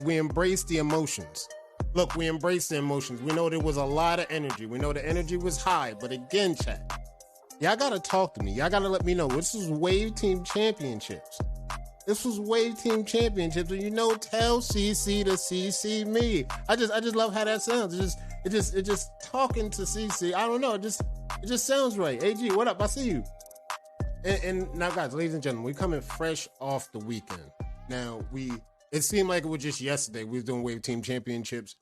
We embrace the emotions. Look, we embrace the emotions. We know there was a lot of energy. We know the energy was high. But again, chat, y'all got to talk to me. Y'all got to let me know. This was Wave Team Championships. This was Wave Team Championships. And tell CC to CC me. I just love how that sounds. It just talking to CC. I don't know. It just sounds right. AG, what up? I see you. And now, guys, ladies and gentlemen, we're coming fresh off the weekend. Now, it seemed like it was just yesterday we was doing Wave Team Championships,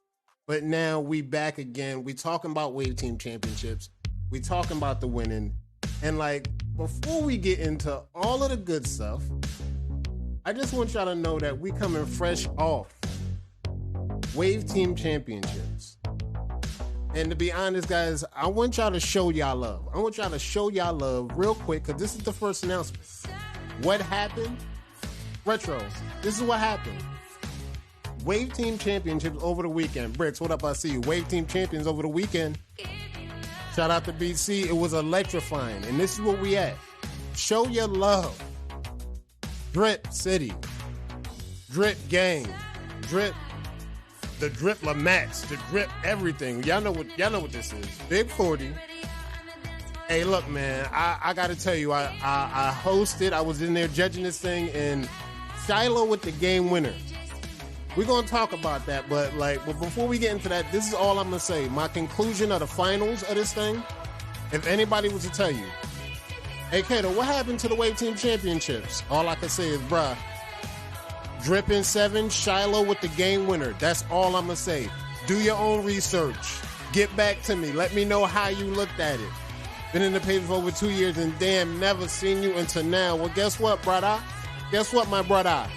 but now we back again. We talking about Wave Team Championships. We talking about the winning. And before we get into all of the good stuff, I just want y'all to know that we coming fresh off Wave Team Championships. And to be honest, guys, I want y'all to show y'all love. I want y'all to show y'all love real quick, because this is the first announcement. What happened? Retro, this is what happened. Wave Team Championships over the weekend. Bricks, what up? I see you. Wave Team Champions over the weekend. Shout out to BC. It was electrifying. And this is where we at. Show your love. Drip City. Drip Gang. Drip. The Drip Lamax. The Drip everything. Y'all know what this is. Big 40. Hey, look, man. I got to tell you, I hosted. I was in there judging this thing, and Shiloh with the game winner. We're going to talk about that, but before we get into that, this is all I'm going to say. My conclusion of the finals of this thing, if anybody was to tell you, hey, Kato, what happened to the Wave Team Championships? All I can say is, bruh, Drip in 7, Shiloh with the game winner. That's all I'm going to say. Do your own research. Get back to me. Let me know how you looked at it. Been in the paper for over 2 years, and damn, never seen you until now. Well, guess what, brother? Guess what, my brother?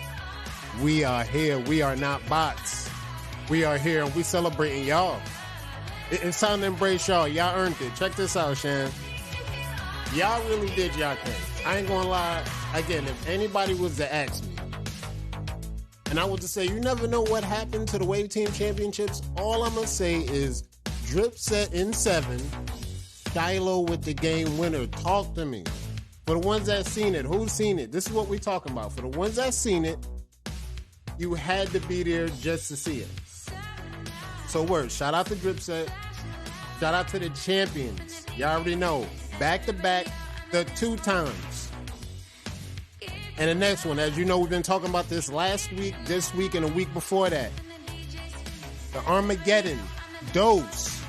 We are here. We are not bots. We are here, and we celebrating y'all. It's time to embrace y'all. Y'all earned it. Check this out, Shan. Y'all really did y'all thing. I ain't gonna lie. Again, if anybody was to ask me, and I was to say, you never know what happened to the Wave Team Championships, all I'm gonna say is Drip set in 7, Shiloh with the game winner. Talk to me. For the ones that seen it, who's seen it? This is what we talking about. For the ones that seen it, you had to be there just to see it. So shout out to Dripset. Shout out to the champions. Y'all already know. Back to back, the 2 times. And the next one, as you know, we've been talking about this last week, this week, and a week before that. The Armageddon Dose.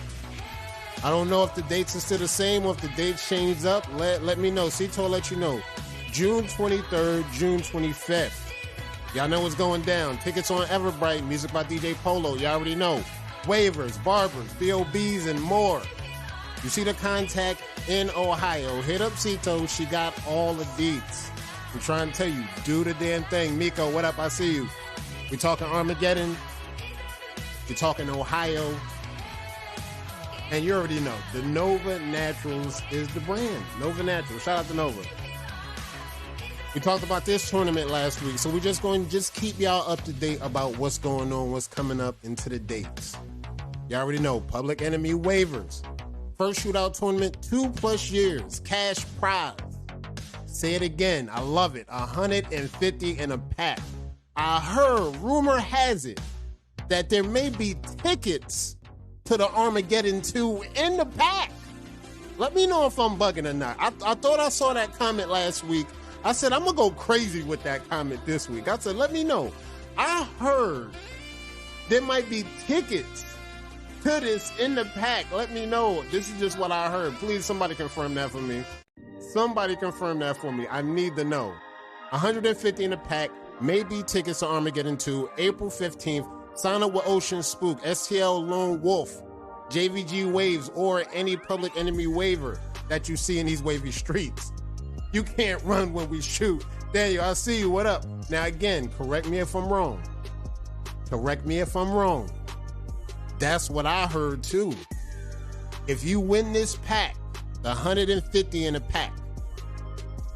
I don't know if the dates are still the same or if the dates changed up. Let me know. Cito will let you know. June 23rd, June 25th. Y'all know what's going down. Tickets on Everbright. Music by DJ Polo. Y'all already know. Waivers, barbers, BOBs, and more. You see the contact in Ohio. Hit up Cito. She got all the deets. I'm trying to tell you, do the damn thing. Miko, what up? I see you. We talking Armageddon. We talking Ohio. And you already know, the Nova Naturals is the brand. Nova Naturals. Shout out to Nova. We talked about this tournament last week, so we're just going to keep y'all up to date about what's going on, what's coming up into the dates. Y'all already know, Public Enemy waivers. First shootout tournament, 2+ years. Cash prize. Say it again. I love it. 150 in a pack. I heard, rumor has it, that there may be tickets to the Armageddon 2 in the pack. Let me know if I'm bugging or not. I thought I saw that comment last week. I said, I'm going to go crazy with that comment this week. I said, let me know. I heard there might be tickets to this in the pack. Let me know. This is just what I heard. Please, somebody confirm that for me. Somebody confirm that for me. I need to know. 150 in the pack. Maybe tickets to Armageddon 2, April 15th. Sign up with Ocean Spook, STL Lone Wolf, JVG Waves, or any Public Enemy waiver that you see in these wavy streets. You can't run when we shoot. Daniel, I see you. What up? Now, again, correct me if I'm wrong. Correct me if I'm wrong. That's what I heard, too. If you win this pack, the 150 in a pack,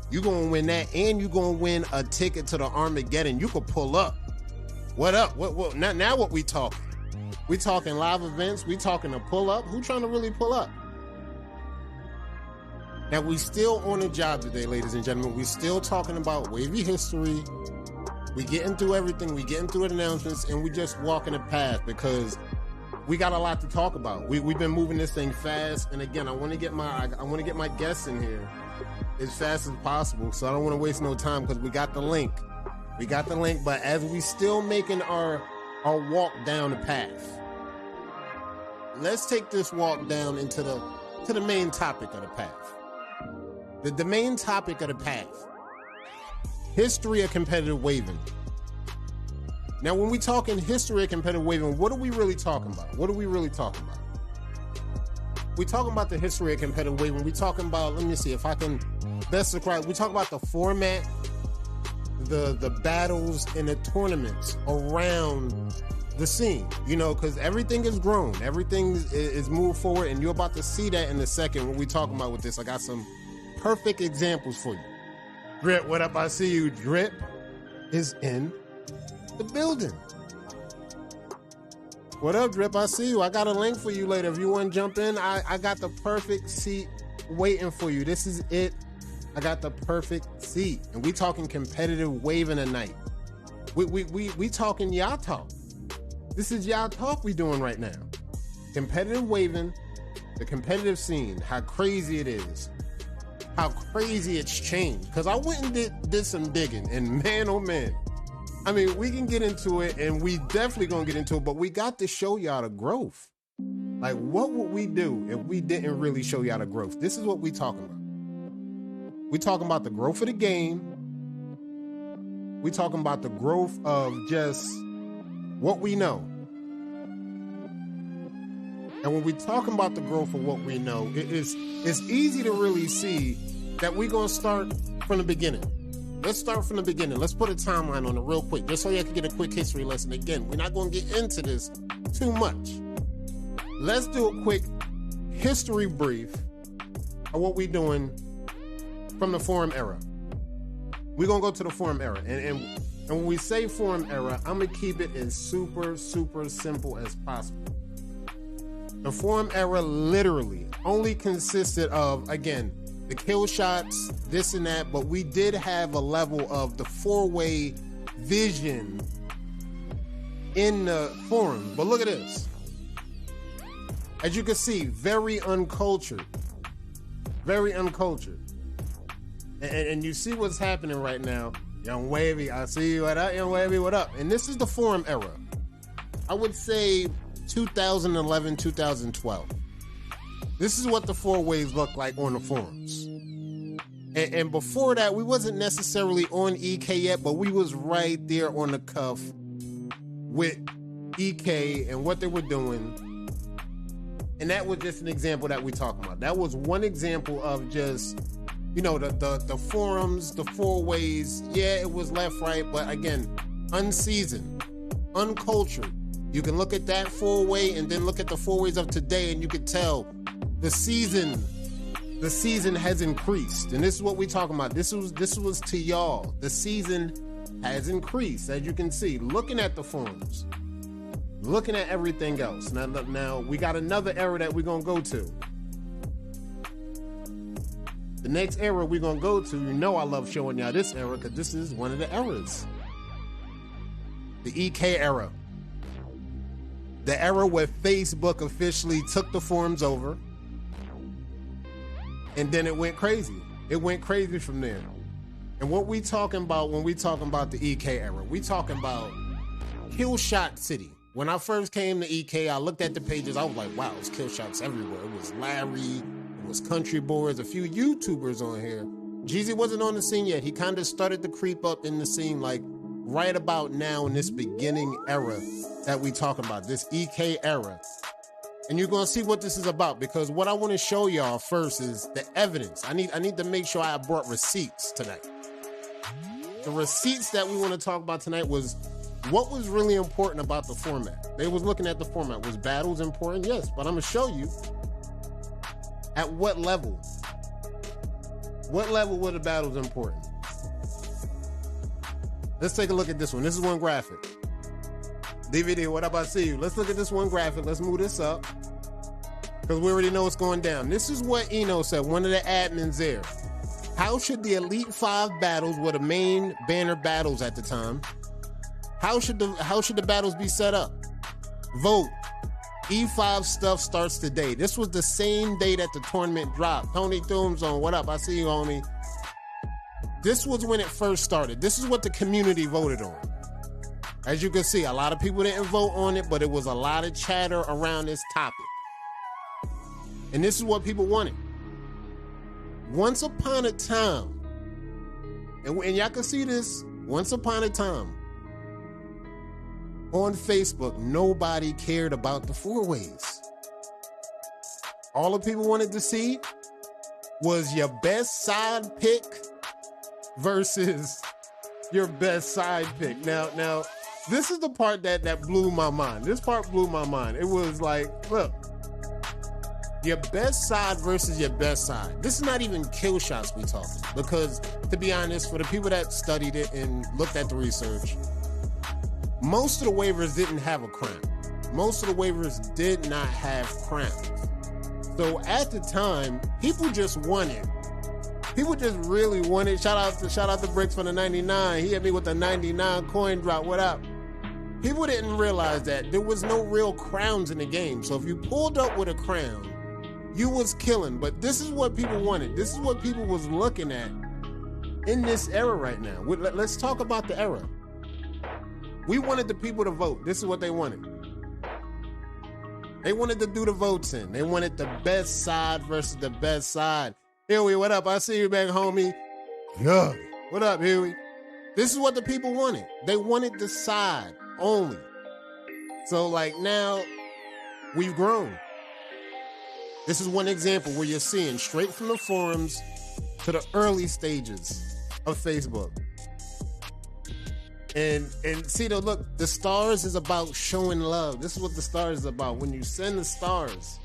you're going to win that, and you're going to win a ticket to the Armageddon. You could pull up. What up? What? Now what we talking? We talking live events? We talking a pull up? Who trying to really pull up? Now, we still on the job today, ladies and gentlemen. We still talking about wavy history. We getting through everything. We getting through the announcements, and we just walking the path because we got a lot to talk about. We've been moving this thing fast, and again, I want to get my guests in here as fast as possible. So I don't want to waste no time because we got the link. But as we still making our walk down the path, let's take this walk down into the main topic of the path. The main topic of the path. History of competitive waving. Now, when we talk in history of competitive waving, what are we really talking about? We're talking about the history of competitive waving. We're talking about, let me see if I can best describe. We talk about the format, the battles, and the tournaments around the scene. You know, because everything is grown. Everything is moved forward, and you're about to see that in a second when we talking about with this. I got some perfect examples for you. Drip, what up? I see you. Drip is in the building. What up, Drip? I see you. I got a link for you later. If you want to jump in, I got the perfect seat waiting for you. This is it. I got the perfect seat. And we talking competitive waving tonight. We talking y'all talk. This is y'all talk we doing right now. Competitive waving, the competitive scene, how crazy it is. How crazy it's changed. Because I went and did some digging, and man, oh man. I mean, we can get into it, and we definitely gonna get into it, but we got to show y'all the growth. Like, what would we do if we didn't really show y'all the growth? This is what we talking about. We talking about the growth of the game. We talking about the growth of just what we know. And when we talking about the growth of what we know, it's easy to really see that we're going to start from the beginning. Let's start from the beginning. Let's put a timeline on it real quick, just so you can get a quick history lesson. Again, we're not going to get into this too much. Let's do a quick history brief of what we're doing from the Forum era. We're going to go to the Forum era. And when we say Forum era, I'm going to keep it as super, super simple as possible. The Forum era literally only consisted of, again, the kill shots, this and that, but we did have a level of the four-way vision in the forum. But look at this. As you can see, very uncultured. Very uncultured. And you see what's happening right now. Young Wavy, I see you. What up, Young Wavy? What up? And this is the forum era. I would say 2011, 2012. This is what the four ways look like on the forums. And before that, we wasn't necessarily on EK yet, but we was right there on the cuff with EK and what they were doing. And that was just an example that we talking about. That was one example of just, you know, the forums, the four ways. Yeah, it was left, right, but again, unseasoned, uncultured. You can look at that four-way and then look at the four ways of today, and you can tell the season has increased. And this is what we're talking about. This was to y'all. The season has increased, as you can see, looking at the forums, looking at everything else. Now we got another era that we're gonna go to. The next era we're gonna go to, you know I love showing y'all this era because this is one of the eras. The EK era. The era where Facebook officially took the forums over. And then it went crazy. It went crazy from there. And what we talking about when we talking about the EK era, we talking about Killshot City. When I first came to EK, I looked at the pages. I was like, wow, it's kill shots everywhere. It was Larry, it was Country Boys, a few YouTubers on here. Jeezy wasn't on the scene yet. He kind of started to creep up in the scene like right about now in this beginning era that we talking about, this EK era. And you're gonna see what this is about, because what I want to show y'all first is the evidence. I need to make sure I brought receipts tonight. The receipts that we want to talk about tonight was what was really important about the format. They was looking at the format. Was battles important? Yes, but I'm gonna show you at what level. What level were the battles important? Let's take a look at this one. This is one graphic. DVD, what up? I see you. Let's look at this one graphic. Let's move this up, because we already know what's going down. This is what Eno said, one of the admins there. How should the Elite 5 battles were the main banner battles at the time? How should the battles be set up? Vote. E5 stuff starts today. This was the same day that the tournament dropped. Tony Tombstone, what up? I see you, homie. This was when it first started. This is what the community voted on. As you can see, a lot of people didn't vote on it, but it was a lot of chatter around this topic. And this is what people wanted. Once upon a time, and y'all can see this, once upon a time, on Facebook, nobody cared about the four-ways. All the people wanted to see was your best side pick versus your best side pick. Now, this is the part that blew my mind. This part blew my mind. It was like, look, your best side versus your best side. This is not even kill shots we talking, because to be honest, for the people that studied it and looked at the research, most of the waivers didn't have a crown. Most of the waivers did not have crowns. So at the time, people just wanted. People just really wanted. Shout out to Bricks for the 99. He hit me with the 99 coin drop. What up? People didn't realize that there was no real crowns in the game. So if you pulled up with a crown, you was killing. But this is what people wanted. This is what people was looking at in this era right now. Let's talk about the era. We wanted the people to vote. This is what they wanted. They wanted to do the votes in. They wanted the best side versus the best side. Huey, what up? I see you back, homie. Yeah. What up, Huey? This is what the people wanted. They wanted the side only. So, like, now we've grown. This is one example where you're seeing straight from the forums to the early stages of Facebook. And see, though, look, the stars is about showing love. This is what the stars is about. When you send the stars,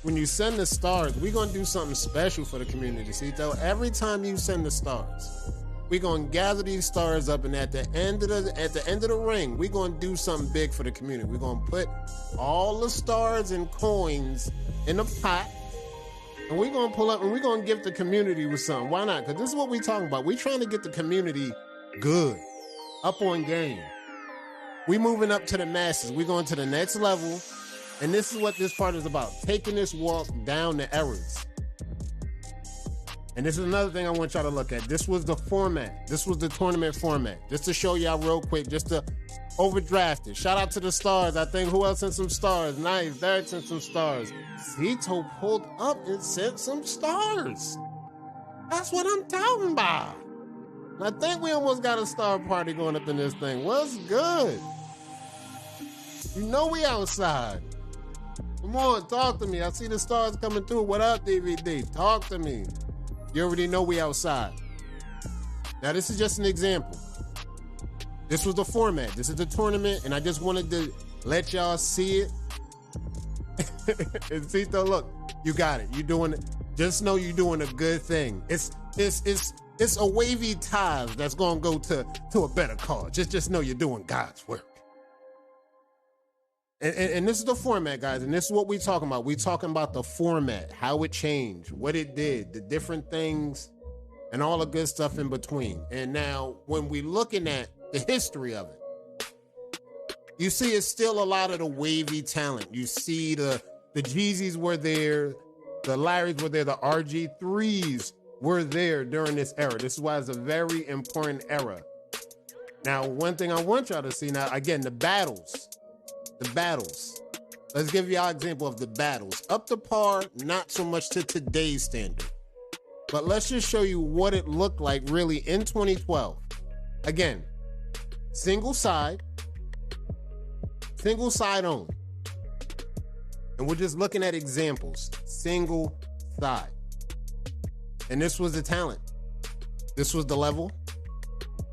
we're going to do something special for the community. See, though, every time you send the stars, we're going to gather these stars up, and at the end of the ring, we're going to do something big for the community. We're going to put all the stars and coins in a pot, and we're going to pull up, and we're going to give the community with something. Why not? Because this is what we're talking about. We're trying to get the community good. Up on game. We moving up to the masses. We going to the next level. And this is what this part is about. Taking this walk down the errors. And this is another thing I want y'all to look at. This was the format. This was the tournament format. Just to show y'all real quick, just to overdraft it. Shout out to the stars. I think who else sent some stars? Nice. Derek sent some stars. Zito pulled up and sent some stars. That's what I'm talking about. I think we almost got a star party going up in this thing. What's good? You know we outside. Come on, talk to me. I see the stars coming through. What up, DVD? Talk to me. You already know we outside. Now, this is just an example. This was the format. This is the tournament, and I just wanted to let y'all see it. And Zito, look, you got it. You doing it. Just know you're doing a good thing. It's a wavy tithe that's going to go to a better cause. Just know you're doing God's work. And this is the format, guys. And this is what we're talking about. We're talking about the format, how it changed, what it did, the different things, and all the good stuff in between. And now, when we're looking at the history of it, you see it's still a lot of the wavy talent. You see the Jeezys were there, the Larrys were there, the RG3s were there during this era. This is why it's a very important era. Now, one thing I want y'all to see now, again, the battles. Let's give y'all an example of the battles. Up to par, not so much to today's standard. But let's just show you what it looked like really in 2012. Again, single side only. And we're just looking at examples. Single side. And this was the talent. This was the level.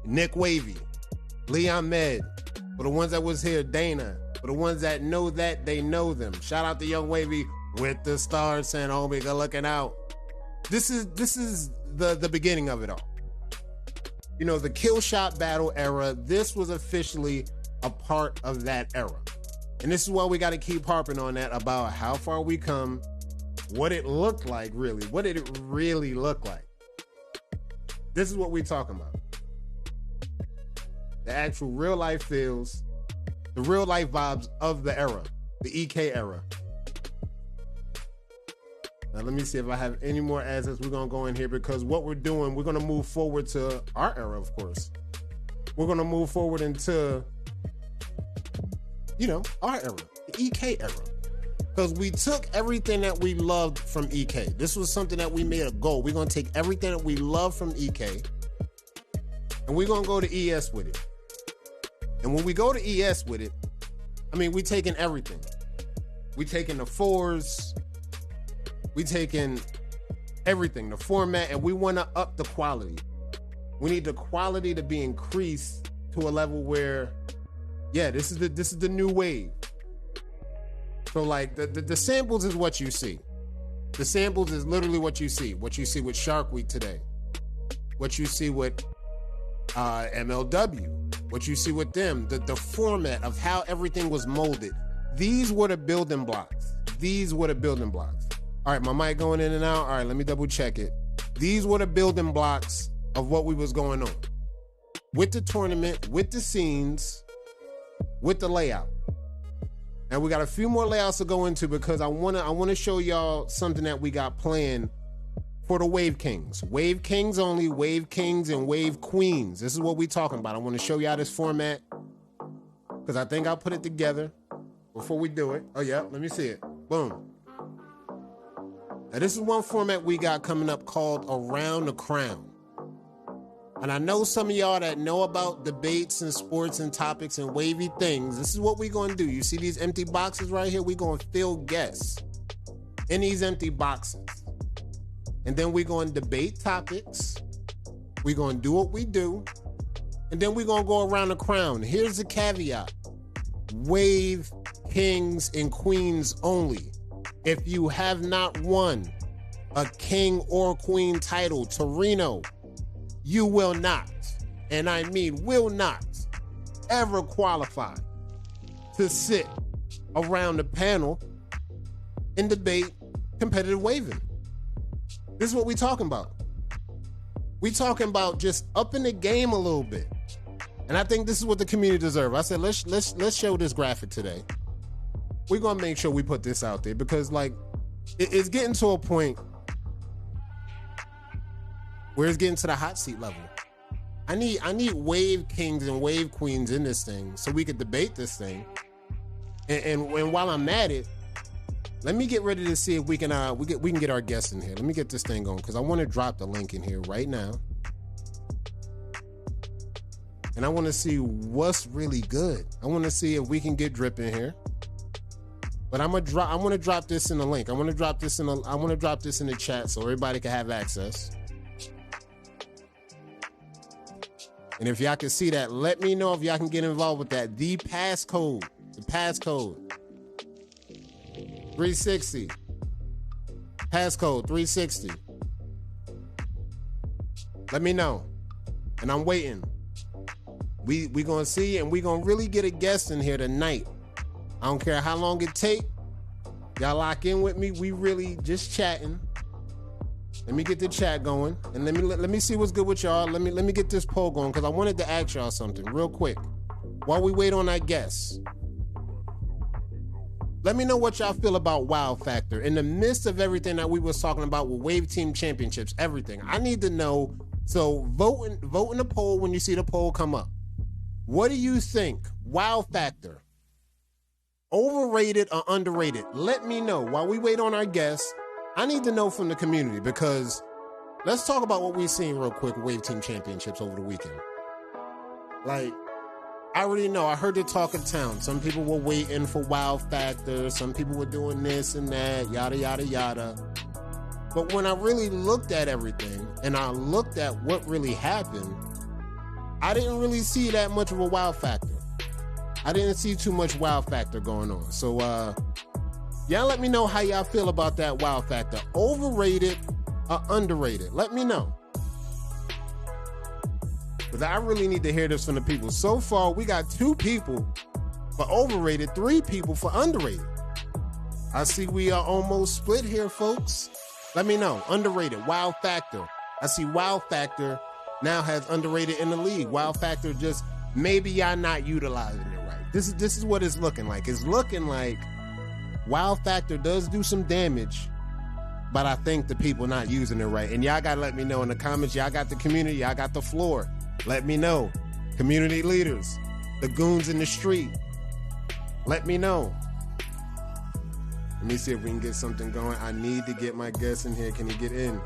Nick Wavy, Leon Med, for the ones that was here, Dana, for the ones that know that, they know them. Shout out to Young Wavy with the stars saying, homie, good looking out. This is the beginning of it all. You know, the kill shot battle era, this was officially a part of that era. And this is why we got to keep harping on that about how far we come, what it looked like, really. What did it really look like? This is what we're talking about. the actual real life feels, the real life vibes of the era, the EK era. Now let me see if I have any more assets. We're gonna go in here because what we're doing, we're gonna move forward to our era, of course. We're gonna move forward into, our era, the EK era. Because we took everything that we loved from EK. This was something that we made a goal. We're gonna take everything that we love from EK and we're gonna go to ES with it. And when we go to ES with it, we taking everything. We taking the fours, we taking everything, the format, and we wanna up the quality. We need the quality to be increased to a level where, this is the new wave. So like the samples is what you see. The samples is literally what you see. What you see with Shark Week today. What you see with MLW. What you see with them. The format of how everything was molded. These were the building blocks. All right, my mic going in and out. All right, let me double check it. These were the building blocks of what was going on. With the tournament, with the scenes, with the layout. And we got a few more layouts to go into because I wanna show y'all something that we got planned for the Wave Kings. Wave Kings only, Wave Kings and Wave Queens. This is what we talking about. I want to show y'all this format because I think I'll put it together before we do it. Oh yeah, let me see it. Boom. Now this is one format we got coming up called Around the Crown. And I know some of y'all that know about debates and sports and topics and wavy things. This is what we're going to do. You see these empty boxes right here? We're going to fill guests in these empty boxes. And then we're going to debate topics. We're going to do what we do. And then we're going to go around the crown. Here's the caveat. Wave Kings and Queens only. If you have not won a king or queen title, Torino, you will not, and I mean will not, ever qualify to sit around the panel and debate competitive waving. This is what we talking about. We talking about just upping the game a little bit. And I think this is what the community deserves. I said, let's show this graphic today. We're gonna make sure we put this out there because it's getting to a point where it's getting to the hot seat level. I need Wave Kings and Wave Queens in this thing so we could debate this thing. And while I'm at it, let me get ready to see if we can get our guests in here. Let me get this thing going because I want to drop the link in here right now. And I want to see what's really good. I want to see if we can get Drip in here. But I want to drop this in the link. I want to drop this in the chat so everybody can have access. And if y'all can see that, let me know if y'all can get involved with that. The passcode 360. Passcode 360. Let me know. And I'm waiting. We gonna see, and we gonna really get a guest in here tonight. I don't care how long it take. Y'all lock in with me. We really just chatting. Let me get the chat going, and let me see what's good with y'all. Let me get this poll going because I wanted to ask y'all something real quick while we wait on our guests. Let me know what y'all feel about Wow Factor in the midst of everything that we was talking about with Wave Team Championships. Everything I need to know. So vote in the poll when you see the poll come up. What do you think? Wow Factor, overrated or underrated? Let me know while we wait on our guests. I need to know from the community because let's talk about what we've seen real quick with Wave Team Championships over the weekend. I already know. I heard the talk of town. Some people were waiting for Wow Factor. Some people were doing this and that, yada, yada, yada. But when I really looked at everything and I looked at what really happened, I didn't really see that much of a Wow Factor. I didn't see too much Wow Factor going on. So, y'all let me know how y'all feel about that Wow Factor. Overrated or underrated? Let me know. Because I really need to hear this from the people. So far, we got 2 people for overrated, 3 people for underrated. I see we are almost split here, folks. Let me know. Underrated, Wow Factor. I see Wow Factor now has underrated in the league. Wow Factor just maybe y'all not utilizing it right. This is what it's looking like. It's looking like Wow Factor does do some damage, but I think the people not using it right. And y'all gotta let me know in the comments. Y'all got the community, y'all got the floor. Let me know. Community leaders, the goons in the street. Let me know. Let me see if we can get something going. I need to get my guests in here. Can you get in?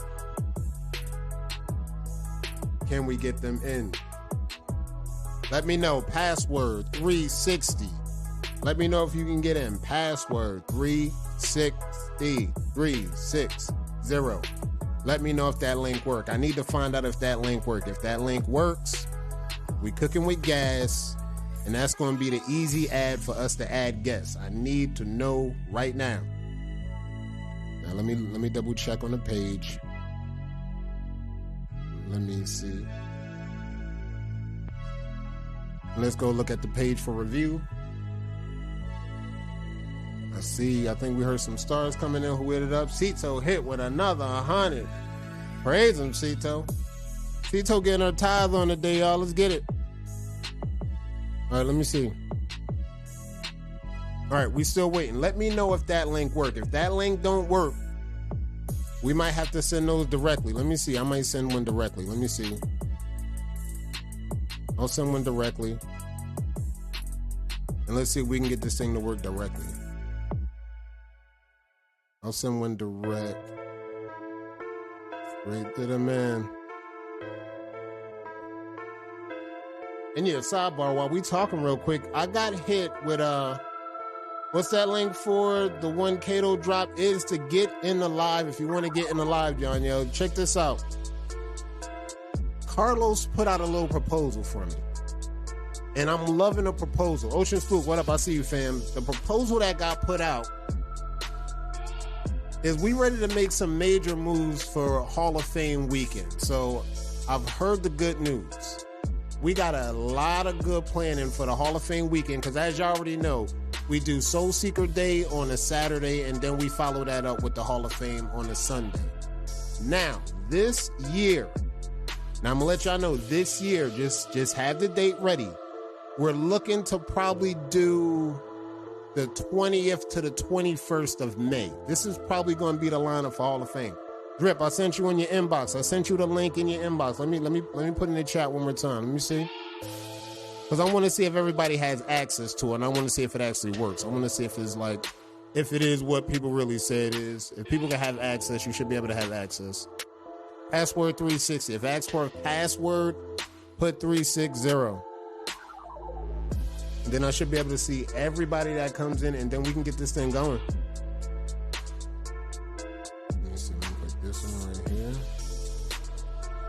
Can we get them in? Let me know. Password 360. Let me know if you can get in. Password 360. 360. Let me know if that link works. I need to find out if that link works. If that link works, we cooking with gas, and that's going to be the easy ad for us to add guests. I need to know right now. Now let me double check on the page. Let me see. Let's go look at the page for review. I think we heard some stars coming in who hit it up. Cito hit with another 100. Praise him, Cito. Cito getting her tithe on the day, y'all. Let's get it. All right, let me see. All right, we still waiting. Let me know if that link worked. If that link don't work, we might have to send those directly. Let me see. I might send one directly. Let me see. I'll send one directly. And let's see if we can get this thing to work directly. I'll send one direct. Straight to the man. And yeah, sidebar, while we talking real quick, I got hit with what's that link for? The one Kato drop is to get in the live. If you want to get in the live, John, yo, check this out. Carlos put out a little proposal for me. And I'm loving the proposal. Ocean Spook, what up? I see you, fam. The proposal that got put out is we ready to make some major moves for Hall of Fame weekend. So I've heard the good news. We got a lot of good planning for the Hall of Fame weekend because as y'all already know, we do Soul Seeker Day on a Saturday and then we follow that up with the Hall of Fame on a Sunday. Now, this year, now I'm gonna let y'all know this year, just have the date ready. We're looking to probably do the 20th to the 21st of May. This is probably going to be the lineup for Hall of Fame. Drip, I sent you in your inbox. I sent you the link in your inbox. Let me put in the chat one more time. Let me see. Because I want to see if everybody has access to it, and I want to see if it actually works. I want to see if it's like, if it is what people really say it is. If people can have access, you should be able to have access. Password 360. If ask for a password, put 360. Then I should be able to see everybody that comes in, and then we can get this thing going. Let me see. Let me put this one right here.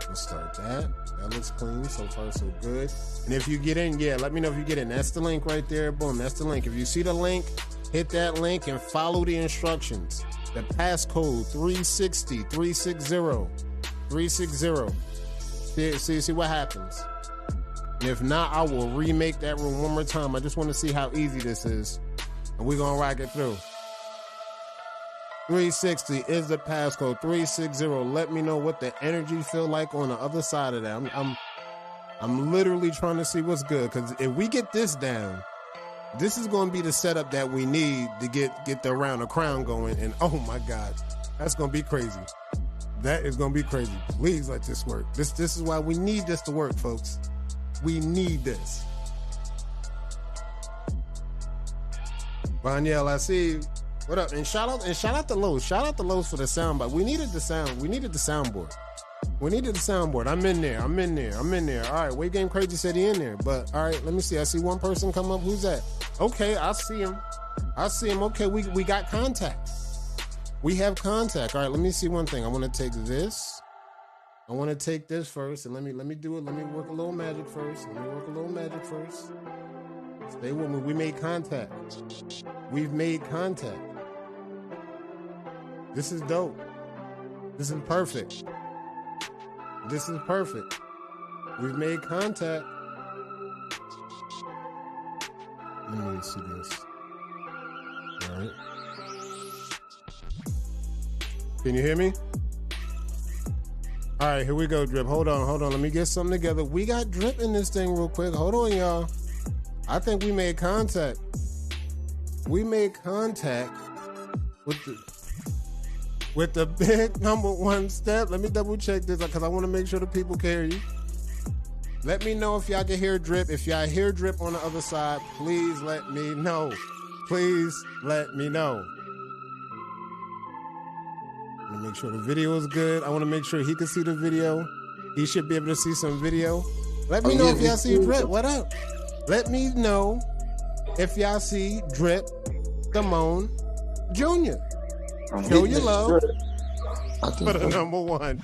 Let's start that. That looks clean. So far, so good. And if you get in, yeah, let me know if you get in. That's the link right there. Boom. That's the link. If you see the link, hit that link and follow the instructions. The passcode 360, 360, 360. See what happens. And if not, I will remake that room one more time. I just want to see how easy this is. And we're going to rock it through. 360 is the passcode. 360. Let me know what the energy feel like on the other side of that. I'm literally trying to see what's good. Because if we get this down, this is going to be the setup that we need to get the round of crown going. And oh my God, that's going to be crazy. That is going to be crazy. Please let this work. This is why we need this to work, folks. We need this. Vaniel, I see you. What up? And shout out to Lowe's. Shout out to Lowe's for the soundboard. We needed the soundboard. We needed the soundboard. I'm in there. All right, Wave Game Crazy said he in there. But all right, let me see. I see one person come up. Who's that? Okay, I see him. Okay, we got contact. We have contact. All right, let me see one thing. I want to take this. I want to take this first, and let me do it. Let me work a little magic first. Stay with me. We made contact. We've made contact. This is dope. This is perfect. We've made contact. Let me see this. All right. Can you hear me? All right, here we go, Drip. Hold on. Let me get something together. We got Drip in this thing real quick. Hold on, y'all. I think we made contact. We made contact with the big number one step. Let me double check this because I want to make sure the people can hear you. Let me know if y'all can hear Drip. If y'all hear Drip on the other side, please let me know. Please let me know. I want to make sure the video is good. I want to make sure he can see the video. He should be able to see some video. Let me know if y'all see Drip. What up? Let me know if y'all see Drip Damone Jr. Show your love for the number one.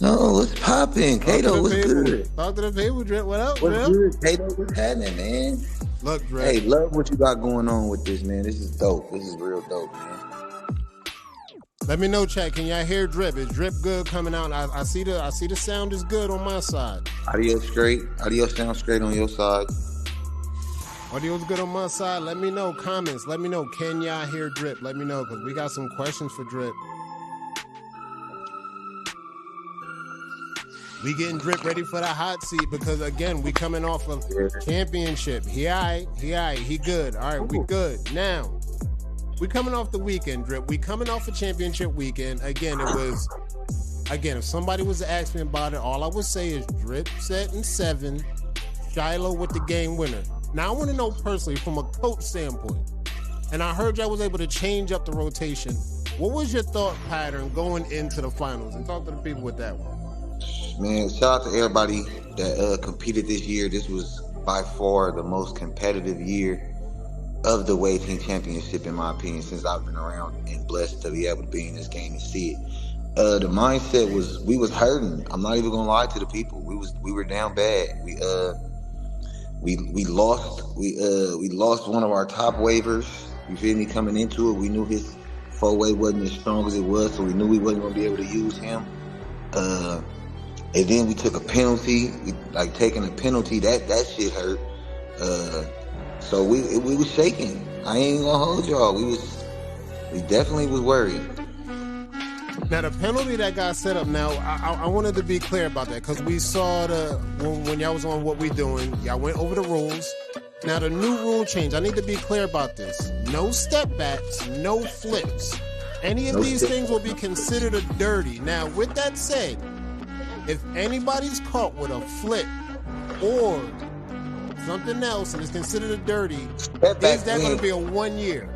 No, what's popping? Kato, what's good? Talk to the people, Drip. What up, What's Drip? good, Kato? What's happening, man? Look, Drip. Hey, love what you got going on with this, man. This is dope. This is real dope, man. Let me know, chat. Can y'all hear Drip? Is Drip good coming out? I see the sound is good on my side. Audio straight. Audio sound straight on your side. Audio's good on my side. Let me know. Comments. Let me know. Can y'all hear Drip? Let me know because we got some questions for Drip. We getting Drip ready for the hot seat because again, we coming off of championship. He alright. He good. All right, we good. Now, we coming off the weekend, Drip. We coming off a championship weekend. Again, if somebody was to ask me about it, all I would say is Drip set in 7, Shiloh with the game winner. Now, I want to know personally from a coach standpoint, and I heard y'all was able to change up the rotation. What was your thought pattern going into the finals? And talk to the people with that one. Man, shout out to everybody that competed this year. This was by far the most competitive year of the Wave Team Championship, in my opinion, since I've been around and blessed to be able to be in this game and see it. The mindset was we was hurting. I'm not even gonna lie to the people. We were down bad. We lost one of our top waivers. You feel me? Coming into it, we knew his 4-way wasn't as strong as it was, so we knew we wasn't gonna be able to use him. And then we took a penalty. Taking a penalty, that shit hurt. So we was shaking. I ain't gonna hold y'all. We definitely was worried. Now the penalty that got set up. Now I wanted to be clear about that because we saw when y'all was on What We Doing, y'all went over the rules. Now the new rule change. I need to be clear about this. No step backs, no flips. Any of these things will be considered a dirty. Now with that said, if anybody's caught with a flip or something else and is considered a dirty, is that going to be a 1 year?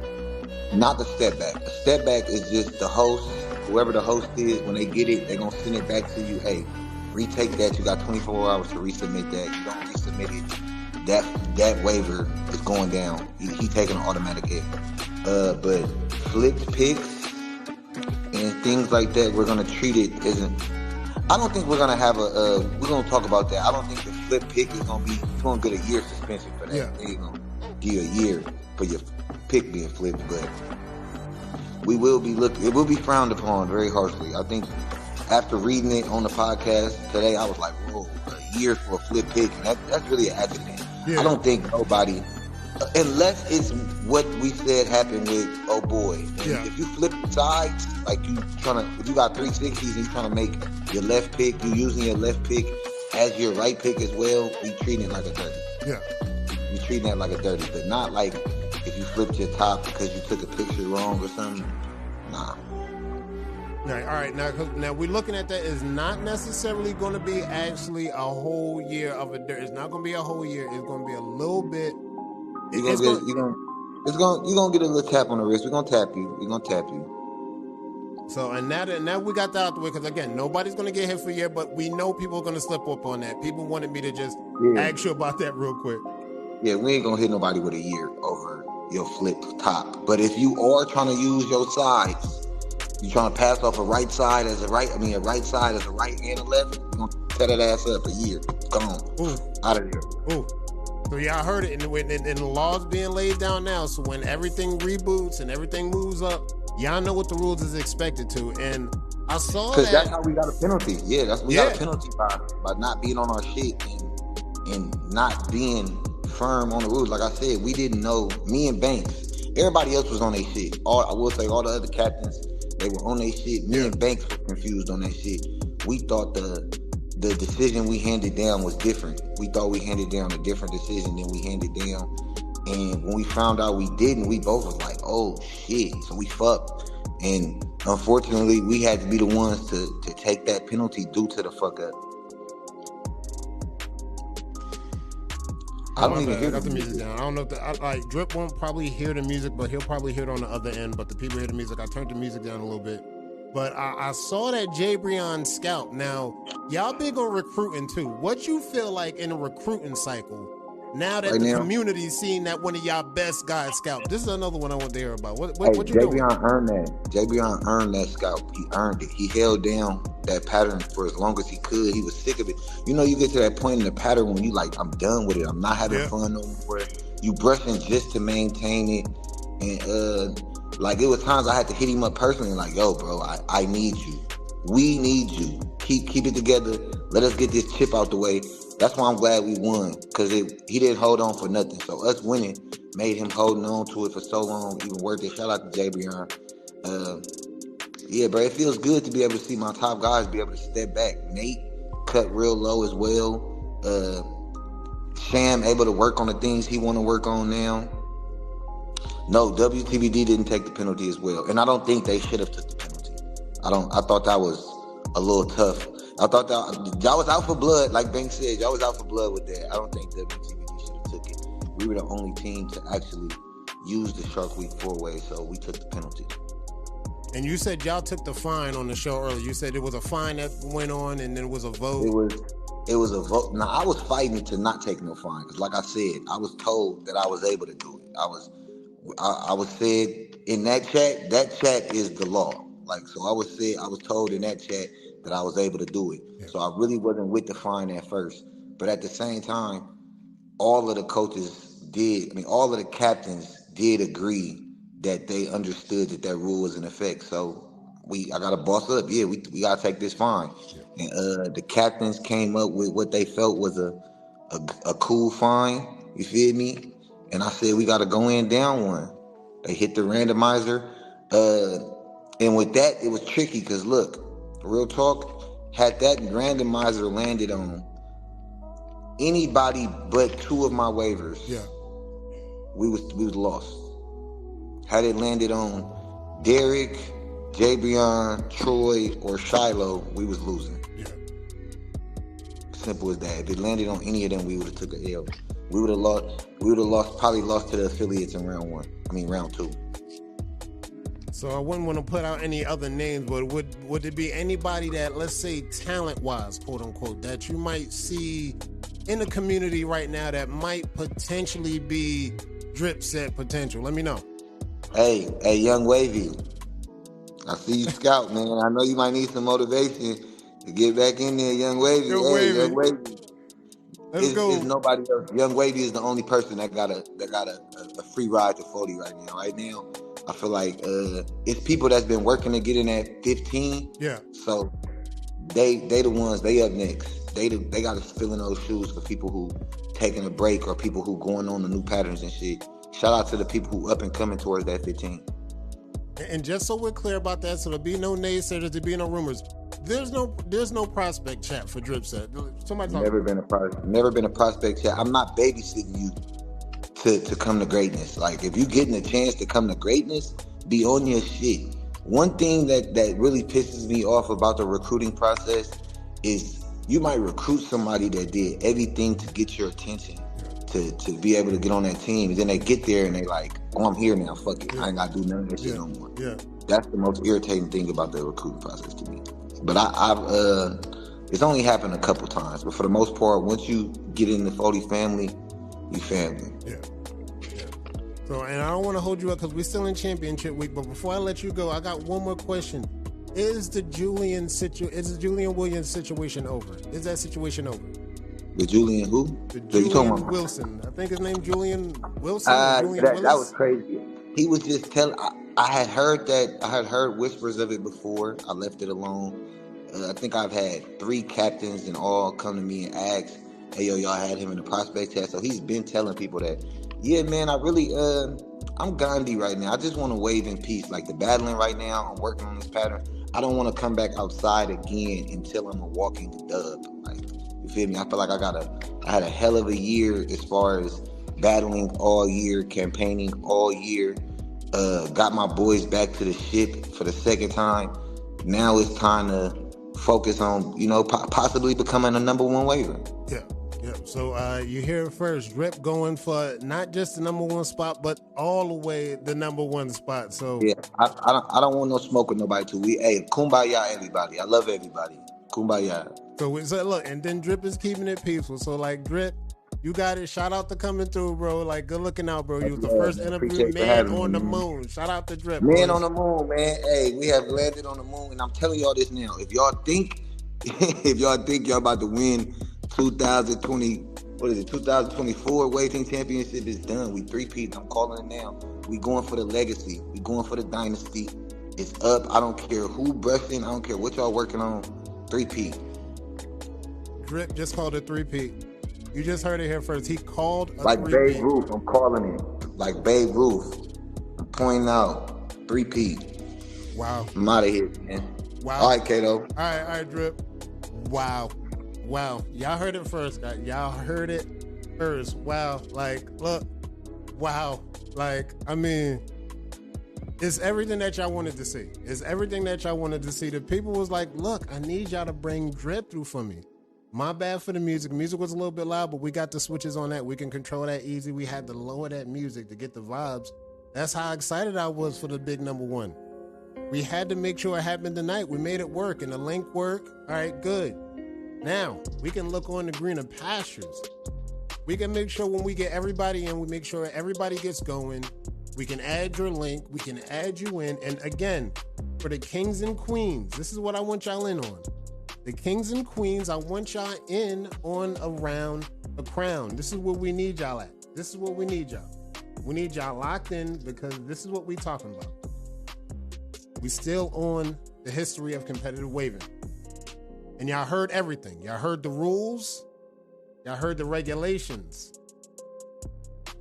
Not the step back. A step back is just the host, whoever the host is, when they get it, they're going to send it back to you. Hey, retake that. You got 24 hours to resubmit that. You don't resubmit it, that waiver is going down. He taking an automatic hit. But flipped picks and things like that, we're going to treat it as I don't think we're going to have we're going to talk about that. I don't think the flip pick is going to be, you're going to get a year suspension for that. Yeah. They're going to give you a year for your pick being flipped, but it will be frowned upon very harshly. I think after reading it on the podcast today, I was like, whoa, a year for a flip pick. And that's really an accident. Yeah. I don't think nobody, unless it's what we said happened with Oh Boy. Yeah. If you flip the sides, if you got 360s and you trying to make your left pick, you using your left pick as your right pick as well, we treating it like a dirty. Yeah. We treating that like a dirty, but not like if you flipped your top because you took a picture wrong or something. Nah. All right. Now we're looking at that as not necessarily going to be actually a whole year of a dirt. It's not going to be a whole year. It's going to be a little bit. You're gonna get a little tap on the wrist. We're gonna tap you. So and now we got that out the way because again, nobody's gonna get hit for a year, but we know people are gonna slip up on that. People wanted me to just ask you about that real quick. Yeah, we ain't gonna hit nobody with a year over your flip top. But if you are trying to use your sides, you trying to pass off a right side as a right and a right and a left, you're gonna tear that ass up a year. Gone. Out of here. Ooh. So y'all heard it, and the law's being laid down now. So when everything reboots and everything moves up, y'all know what the rules is expected to. And I saw that. Because that's how we got a penalty. Yeah, we got a penalty by not being on our shit and not being firm on the rules. Like I said, we didn't know. Me and Banks, everybody else was on their shit. I will say all the other captains They were on their shit. Me and Banks were confused on that shit. We thought the decision we handed down was different. We thought we handed down a different decision than we handed down. And when we found out we didn't, we both was like, oh shit. So we fucked. And unfortunately, we had to be the ones to take that penalty due to the fuck up. I don't even hear the music down. I don't know if Drip won't probably hear the music, but he'll probably hear it on the other end. But the people hear the music. I turned the music down a little bit. But I saw that Jabrion scout. Now, y'all big on recruiting too. What you feel like in a recruiting cycle now that the community's seeing that one of y'all best guys scout? This is another one I want to hear about. What you doing? Jabrion earned that. Jabrion earned that scout. He earned it. He held down that pattern for as long as he could. He was sick of it. You know, you get to that point in the pattern when you like, I'm done with it. I'm not having fun no more. You brushing just to maintain it. And like, it was times I had to hit him up personally, like, yo, bro, I need you. We need you. Keep it together. Let us get this chip out the way. That's why I'm glad we won, because he didn't hold on for nothing. So us winning made him holding on to it for so long, even worth it. Shout out to Jabrion. Yeah, bro, it feels good to be able to see my top guys be able to step back. Nate cut real low as well. Sham able to work on the things he want to work on now. No, WTBD didn't take the penalty as well, and I don't think they should have took the penalty. I thought that was a little tough. I thought that y'all was out for blood, like Banks said. Y'all was out for blood with that. I don't think WTBD should have took it. We were the only team to actually use the Shark Week 4-way, so we took the penalty. And you said y'all took the fine on the show earlier. You said it was a fine that went on, and then it was a vote. It was a vote. Now, I was fighting to not take no fine, because like I said, I was told that I was able to do it. I was said in that chat is the law. Like, so I was told in that chat that I was able to do it. Yeah. So I really wasn't with the fine at first. But at the same time, all of the captains did agree that they understood that rule was in effect. So I got to boss up. Yeah, we got to take this fine. Yeah. And the captains came up with what they felt was a cool fine. You feel me? And I said, we got to go in down one. They hit the randomizer. And with that, it was tricky because, look, real talk, had that randomizer landed on anybody but two of my waivers, we was lost. Had it landed on Derek, Jabrion, Troy, or Shiloh, we was losing. Yeah. Simple as that. If it landed on any of them, we would have took a L. We would have lost, probably lost to the affiliates in round 2. So I wouldn't want to put out any other names, but would it be anybody that, let's say, talent-wise, quote-unquote, that you might see in the community right now that might potentially be Drip Set potential? Let me know. Hey, Young Wavy. I see you scout, man. I know you might need some motivation to get back in there, Young Wavy. Young Wavy. Let's go. There's nobody else. Young Wavy is the only person that got a free ride to 40 right now. Right now, I feel like it's people that's been working to get in at 15. Yeah. So they the ones, they up next. They got to fill in those shoes for people who taking a break or people who going on the new patterns and shit. Shout out to the people who up and coming towards that 15. And just so we're clear about that, so there'll be no naysayers, there'll be no rumors. There's no prospect chat for Drip Set. Somebody talk. Never been a prospect chat. I'm not babysitting you to come to greatness. Like, if you getting a chance to come to greatness, be on your shit. One thing that really pisses me off about the recruiting process is you might recruit somebody that did everything to get your attention, to be able to get on that team, and then they get there and they like, oh, I'm here now, fuck it. I ain't got to do none of that shit no more. Yeah. That's the most irritating thing about the recruiting process to me. But it's only happened a couple times. But for the most part, once you get in the Foley family, you family. Yeah. So, and I don't want to hold you up because we're still in championship week. But before I let you go, I got one more question. Is the Julian Williams situation over? Is that situation over? The Julian who? The Julian Wilson. I think his name Julian Wilson. That was crazy. He was just telling. I had heard that. I had heard whispers of it before. I left it alone. I think I've had 3 captains and all come to me and ask, "Hey, yo, y'all had him in the prospect test." So he's been telling people that Yeah, man, I really, I'm Gandhi right now. I just want to wave in peace. Like the battling right now, I'm working on this pattern. I don't want to come back outside again until I'm a walking dub. Like, you feel me? I feel like I had a hell of a year as far as battling all year, campaigning all year. Got my boys back to the ship for the second time. Now it's time to focus on, possibly becoming a number one waiver. Yeah. Yeah. So you hear it first. Drip going for not just the number one spot, but all the way the number one spot. So yeah, I don't want no smoke with nobody too. Kumbaya, everybody. I love everybody. Kumbaya. So look, and then Drip is keeping it peaceful. So like Drip, you got it. Shout out to coming through, bro. Like, good looking out, bro. You was the first interview man on the moon. Shout out to Drip. Man boys. On the moon, man. Hey, we have landed on the moon, and I'm telling y'all this now. If y'all think y'all about to win 2024 weighting championship is done. We 3-peat. I'm calling it now. We going for the legacy. We going for the dynasty. It's up. I don't care who brushing. I don't care what y'all working on. 3-peat. Drip just called it 3-peat. You just heard it here first. He called a like 3-peat. Babe Ruth. I'm calling it like Babe Ruth. I'm pointing out 3-peat. Wow. I'm out of here, man. Wow. All right, Kato. All right, Drip. Wow. Y'all heard it first, guys. Y'all heard it first. Wow. Like, look. Wow. Like, I mean, it's everything that y'all wanted to see. It's everything that y'all wanted to see. The people was like, look, I need y'all to bring Drip through for me. My bad for the music. Music was a little bit loud, but we got the switches on that. We can control that easy. We had to lower that music to get the vibes. That's how excited I was for the big number one. We had to make sure it happened tonight. We made it work, and the link worked. All right, good. Now, we can look on the greener pastures. We can make sure when we get everybody in, we make sure everybody gets going. We can add your link. We can add you in. And again, for the kings and queens, this is what I want y'all in on. The kings and queens, I want y'all in on around the crown. This is what we need y'all at. This is what we need y'all. We need y'all locked in because this is what we talking about. We still on the history of competitive waving. And y'all heard everything. Y'all heard the rules. Y'all heard the regulations.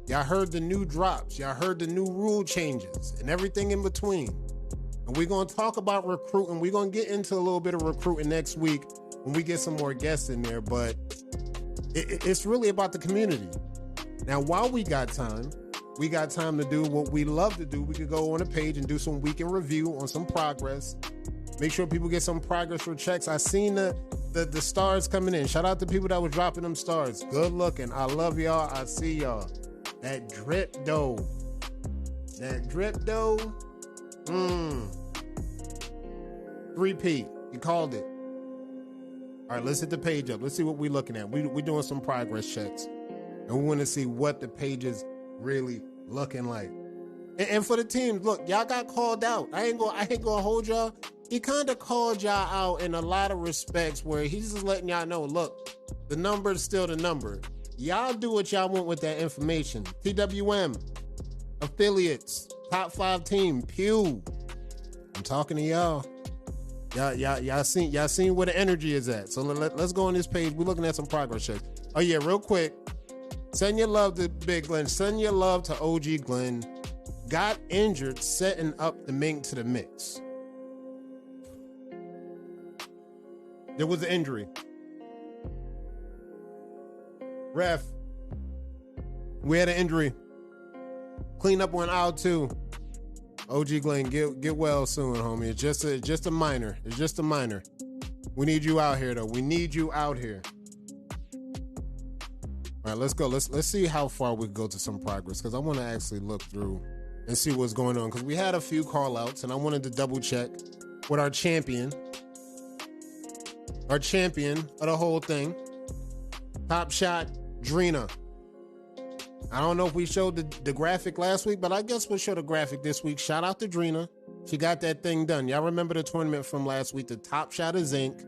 Y'all heard the new drops. Y'all heard the new rule changes and everything in between. And we're going to talk about recruiting. We're going to get into a little bit of recruiting next week when we get some more guests in there. But it's really about the community. Now, while we got time to do what we love to do. We could go on a page and do some weekend review on some progress. Make sure people get some progress or checks. I seen the stars coming in. Shout out to people that was dropping them stars. Good looking. I love y'all. I see y'all. That drip dough. 3-peat. You called it. All right, let's hit the page up. Let's see what we're looking at. We're doing some progress checks. And we want to see what the page is really looking like. And for the teams, look, y'all got called out. I ain't gonna hold y'all. He kind of called y'all out in a lot of respects where he's just letting y'all know, look, the number's still the number. Y'all do what y'all want with that information. TWM, affiliates, top 5 team, Pew. I'm talking to y'all. Y'all seen where the energy is at. So let's go on this page. We're looking at some progress checks. Oh yeah, real quick. Send your love to Big Glenn. Send your love to OG Glenn. Got injured setting up the Mink to the mix. There was an injury. Ref, we had an injury. Clean up on aisle 2. OG Glenn, get well soon, homie. It's just a minor. It's just a minor. We need you out here, though. We need you out here. All right, let's go. Let's see how far we can go to some progress, because I want to actually look through and see what's going on, because we had a few call-outs, and I wanted to double-check with our champion of the whole thing, Top Shot Drina. I don't know if we showed the graphic last week, but I guess we'll show the graphic this week. Shout out to Drina. She got that thing done. Y'all remember the tournament from last week, the Top Shot of Zinc.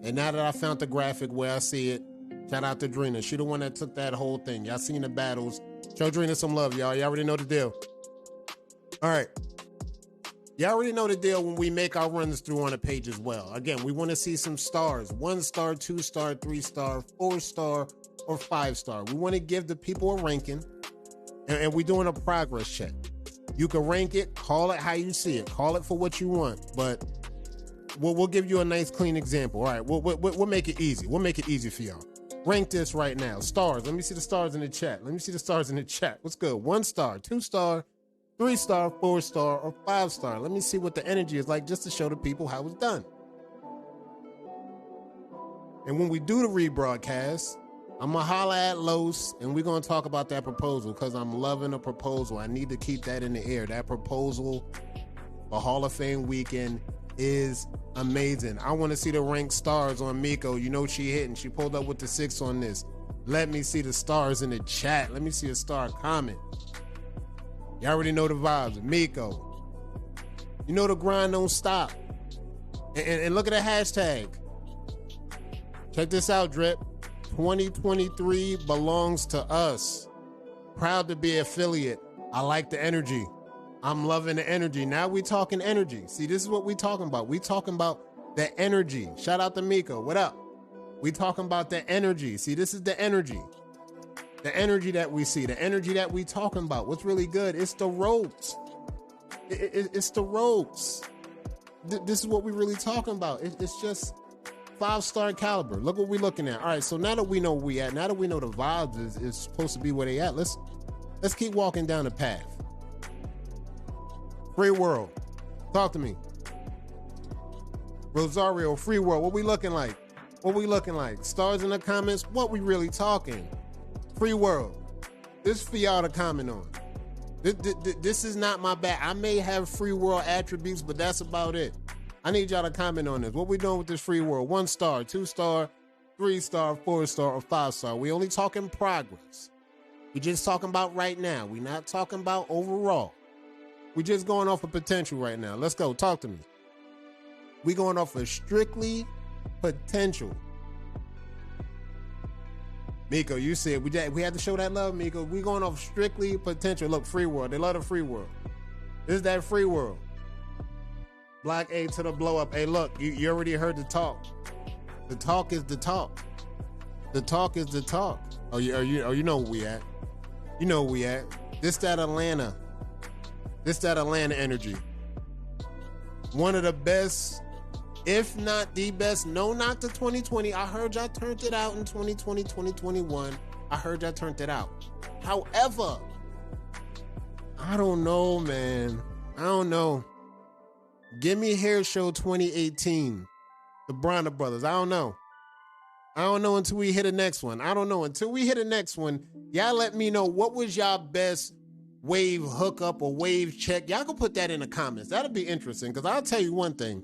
And now that I found the graphic where I see it, shout out to Drina. She the one that took that whole thing. Y'all seen the battles. Show Drina some love, y'all. Y'all already know the deal. All right. Y'all already know the deal when we make our runs through on the page as well. Again, we want to see some stars. 1-star, 2-star, 3-star, 4-star, or 5-star. We want to give the people a ranking. And we're doing a progress check. You can rank it, call it how you see it, call it for what you want, but we'll give you a nice, clean example. All right, we'll make it easy. We'll make it easy for y'all. Rank this right now. Stars. Let me see the stars in the chat. What's good? 1 star, 2 star, 3 star, 4 star, or 5 star. Let me see what the energy is like just to show the people how it's done. And when we do the rebroadcast, I'm going to holler at Los, and we're going to talk about that proposal because I'm loving the proposal. I need to keep that in the air. That proposal for Hall of Fame weekend is amazing. I want to see the ranked stars on Miko. You know she hitting. She pulled up with the 6 on this. Let me see the stars in the chat. Let me see a star comment. You already know the vibes. Miko. You know the grind don't stop. And look at the hashtag. Check this out, Drip. 2023 belongs to us. Proud to be affiliate. I like the energy. I'm loving the energy. Now we talking energy. See, this is what we talking about. We talking about the energy. Shout out to Miko. What up? We talking about the energy. See, this is the energy. The energy that we see. The energy that we talking about. What's really good? It's the ropes. It's the ropes. This is what we really talking about. It's just 5-star caliber. Look what we looking at. All right, so now that we know where we at, now that we know the vibes is supposed to be where they at, let's keep walking down the path. Free world. Talk to me. Rosario, free world. What we looking like? What we looking like? Stars in the comments. What we really talking? Free world. This for y'all to comment on. This is not my bad. I may have free world attributes, but that's about it. I need y'all to comment on this. What we doing with this free world? 1 star, 2 star, 3 star, 4 star, or 5 star. We only talking progress. We just talking about right now. We not talking about overall. We just going off of potential right now. Let's go. Talk to me. We going off of strictly potential. Miko, you said we had to show that love, Miko. We going off strictly potential. Look, free world. They love the free world. This is that free world. Black A to the blow up. Hey, look, you already heard the talk. The talk is the talk. The talk is the talk. Oh, you know where we at. You know where we at. This that Atlanta. This that Atlanta energy. One of the best, if not the best. No, not the 2020. I heard y'all turned it out in 2020, 2021. I heard y'all turned it out. However, I don't know, man. I don't know. Give me Hair Show 2018. The Bronner Brothers. I don't know. I don't know until we hit the next one. I don't know. Until we hit the next one, y'all let me know what was y'all best wave hookup or wave check. Y'all can put that in the comments. That'll be interesting because I'll tell you one thing.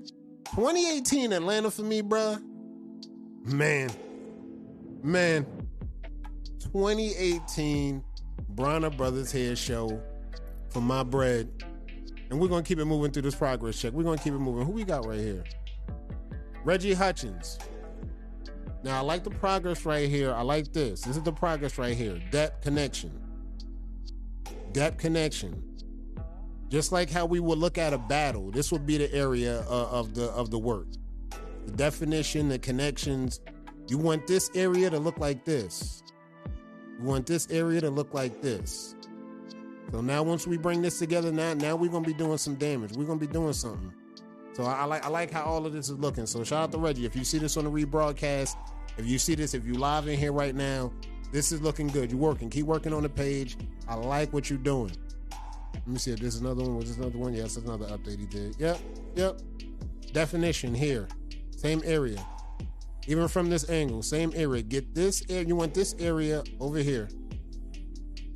2018 Atlanta for me, bruh. Man. 2018 Bronner Brothers Hair Show for my bread. And we're going to keep it moving through this progress check. We're going to keep it moving. Who we got right here? Reggie Hutchins. Now, I like the progress right here. I like this. This is the progress right here. Depth connection. Depth connection. Just like how we would look at a battle, this would be the area of the work. The definition, the connections. You want this area to look like this. You want this area to look like this. So now once we bring this together, now we're going to be doing some damage. We're going to be doing something. So I like how all of this is looking. So shout out to Reggie. If you see this on the rebroadcast, if you see this, if you live in here right now, this is looking good. You're working. Keep working on the page. I like what you're doing. Let me see if this is another one. Was this another one? Yes, that's another update he did. Yep. Definition here. Same area. Even from this angle, same area. Get this area. You want this area over here.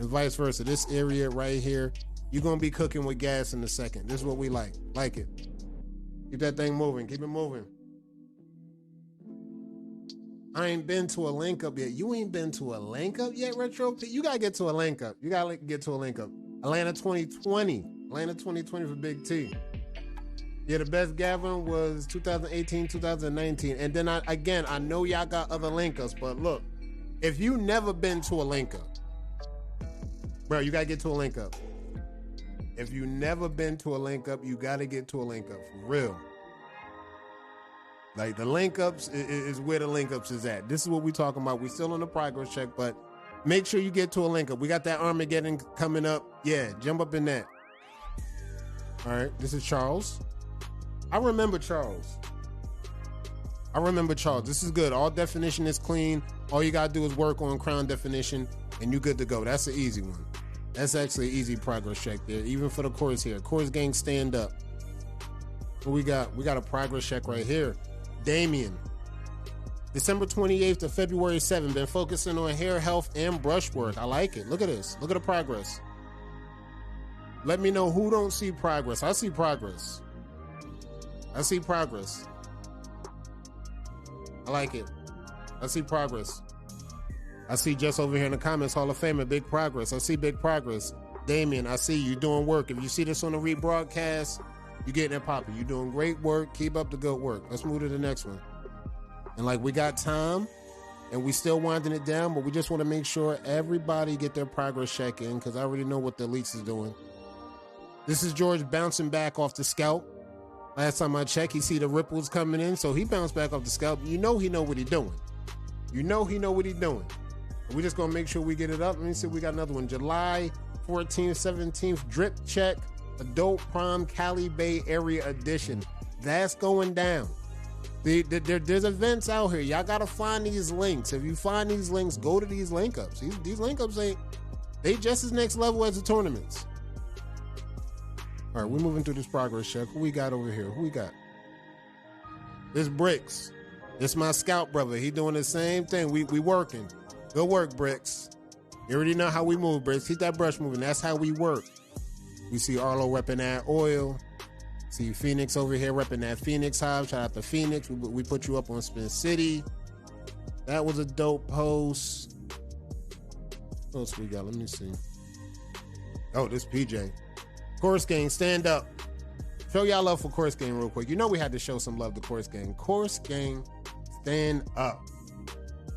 And vice versa. This area right here. You're going to be cooking with gas in a second. This is what we like. Like it. Keep that thing moving. Keep it moving. I ain't been to a link up yet. You ain't been to a link up yet, Retro? You got to get to a link up. You got to get to a link up. Atlanta 2020. Atlanta 2020 for Big T. Yeah, the best Gavin was 2018, 2019. And then I know y'all got other link ups, but look, if you never been to a link up, bro, you got to get to a link up. If you never been to a link up, you got to get to a link up for real. Like the link ups is where the link ups is at. This is what we talking about. We still on the progress check, but Make sure you get to a link up. We got that Armageddon coming up. Yeah, jump up in that. All right, this is Charles. I remember Charles. This is good. All definition is clean. All you got to do is work on crown definition, and you good to go. That's an easy one. That's actually an easy progress check there, even for the chorus here. Chorus gang, stand up. What we got? We got a progress check right here. Damien. December 28th to February 7th. Been focusing on hair health and brush work. I like it. Look at this. Look at the progress. Let me know who don't see progress. I see progress. I see progress. I like it. I see progress. I see just over here in the comments, Hall of Famer, big progress. I see big progress. Damien, I see you doing work. If you see this on the rebroadcast, you're getting it popping. You're doing great work. Keep up the good work. Let's move to the next one. And like we got time and we still winding it down, but we just want to make sure everybody get their progress check in because I already know what the elites is doing. This is George bouncing back off the scalp. Last time I checked, he see the ripples coming in, so he bounced back off the scalp. You know he know what he's doing. You know he know what he's doing. We're just going to make sure we get it up. Let me see if we got another one. July 14th, 17th, drip check, adult prom, Cali Bay Area edition. That's going down. There's events out here. Y'all got to find these links. If you find these links, go to these link ups. These link ups they just as next level as the tournaments. All right, we're moving through this progress check. Who we got over here? Who we got? This Bricks. This my scout brother. He doing the same thing. We working. Good work, Bricks. You already know how we move, Bricks. Keep that brush moving. That's how we work. We see Arlo repping that oil. See Phoenix over here repping that Phoenix Hive. Shout out to Phoenix. We put you up on Spin City. That was a dope post. What else we got? Let me see. Oh, this PJ. Chorus Gang, stand up. Show y'all love for Chorus Gang real quick. You know we had to show some love to Chorus Gang. Chorus Gang, stand up.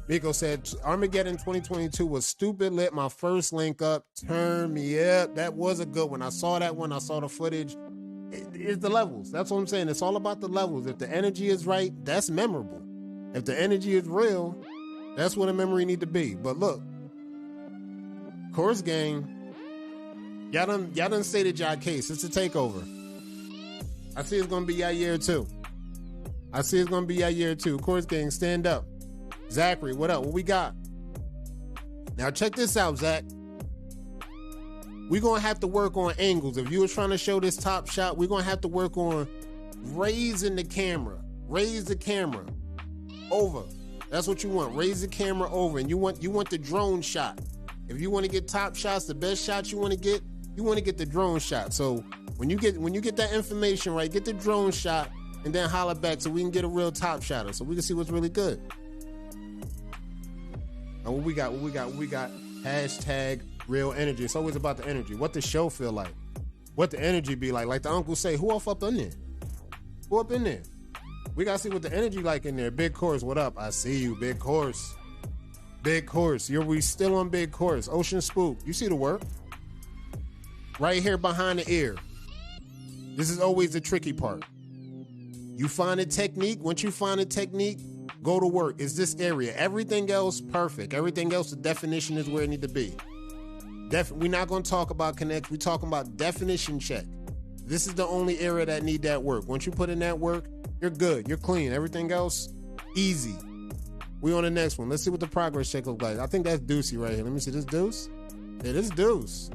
Miko said, Armageddon 2022 was stupid lit. My first link up. Turn me up. That was a good one. I saw that one. I saw the footage. It's the levels. That's what I'm saying. It's all about the levels. If the energy is right, that's memorable. If the energy is real, that's what a memory need to be. But look, Chorus Gang, y'all done stated y'all case. It's a takeover. I see it's gonna be y'all year too. Chorus Gang, stand up. Zachary, what up? What we got? Now check this out, Zach. We're gonna have to work on angles. If you were trying to show this top shot, we're gonna have to work on raising the camera. Raise the camera over. That's what you want. Raise the camera over, and you want the drone shot. If you want to get top shots, the best shots you want to get the drone shot. So when you get that information right, get the drone shot and then holler back so we can get a real top shotter so we can see what's really good. And what we got? Hashtag real energy. It's always about the energy. What the show feel like. What the energy be like. Like the uncle say, who up in there? Who up in there? We got to see what the energy like in there. Big Course, what up? I see you, Big Course. Big Course. We still on Big Course. Ocean Spook. You see the work? Right here behind the ear. This is always the tricky part. You find a technique. Once you find a technique, go to work. It's this area. Everything else, perfect. Everything else, the definition is where it need to be. We're not going to talk about connect. We're talking about definition check. This is the only area that need that work. Once you put in that work, you're good. You're clean. Everything else, easy. We on the next one. Let's see what the progress check looks like. I think that's Deucey right here. Let me see this Deuce. Yeah, this Deuce.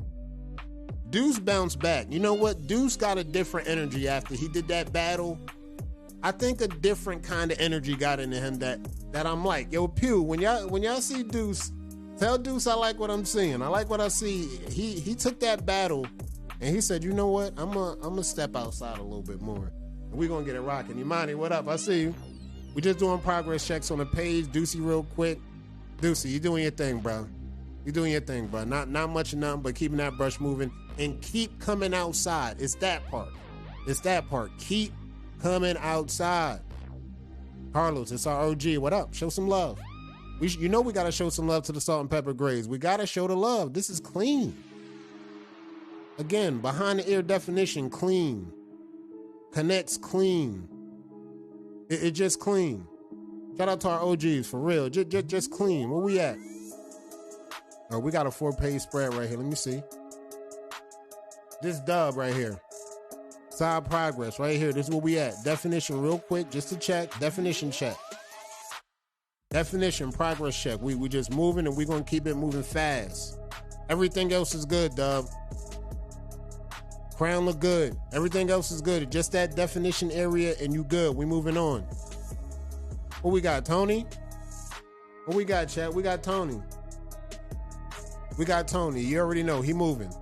Deuce bounced back. You know what? Deuce got a different energy after he did that battle. I think a different kind of energy got into him that I'm like, yo, Pew, when y'all see Deuce, tell Deuce I like what I'm seeing. I like what I see. He took that battle and he said, you know what? I'm gonna step outside a little bit more. And we're gonna get it rocking. Imani, what up? I see you. We just doing progress checks on the page. Deucey real quick. Deucey, you doing your thing, bro. You doing your thing, bro. Not much of nothing, but keeping that brush moving and keep coming outside. It's that part. Keep coming outside. Carlos, it's our OG. What up? Show some love. We got to show some love to the Salt and Pepper Grays. We got to show the love. This is clean. Again, behind the ear definition, clean. Connects clean. It just clean. Shout out to our OGs, for real. Just clean. Where we at? We got a 4-page spread right here. Let me see. This dub right here. Side progress right here. This is where we at. Definition real quick, just to check. Definition check. Definition, progress check. We just moving and we gonna keep it moving fast. Everything else is good, dub. Crown look good. Everything else is good. Just that definition area and you good. We moving on. What we got, Tony? What we got, chat? We got Tony. We got Tony. You already know he moving.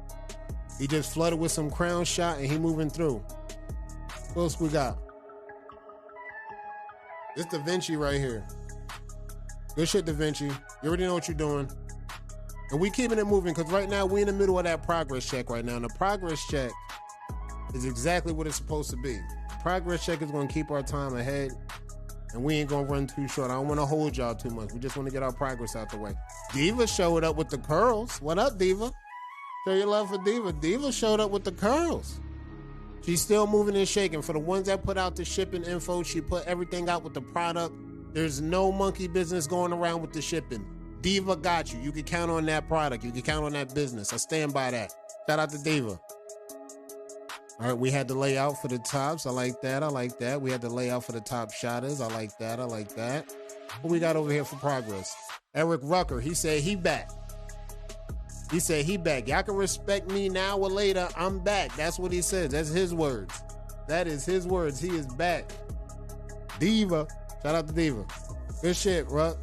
He just flooded with some crown shot and he moving through. What else we got? This Da Vinci right here. Good shit, Da Vinci. You already know what you're doing. And we keeping it moving because right now we in the middle of that progress check right now. And the progress check is exactly what it's supposed to be. The progress check is going to keep our time ahead and we ain't going to run too short. I don't want to hold y'all too much. We just want to get our progress out the way. Diva showed up with the curls. What up, Diva? Show your love for Diva. Diva showed up with the curls. She's still moving and shaking. For the ones that put out the shipping info, she put everything out with the product. There's no monkey business going around with the shipping. Diva got you. You can count on that product. You can count on that business. I stand by that. Shout out to Diva. All right, we had the layout for the tops. I like that. I like that. We had the layout for the top shotters. I like that. I like that. What we got over here for progress? Eric Rucker, he said he back. He said he back. Y'all can respect me now or later. I'm back. That's what he said. That's his words. That is his words. He is back. Diva. Shout out to Diva. Good shit, Ruck.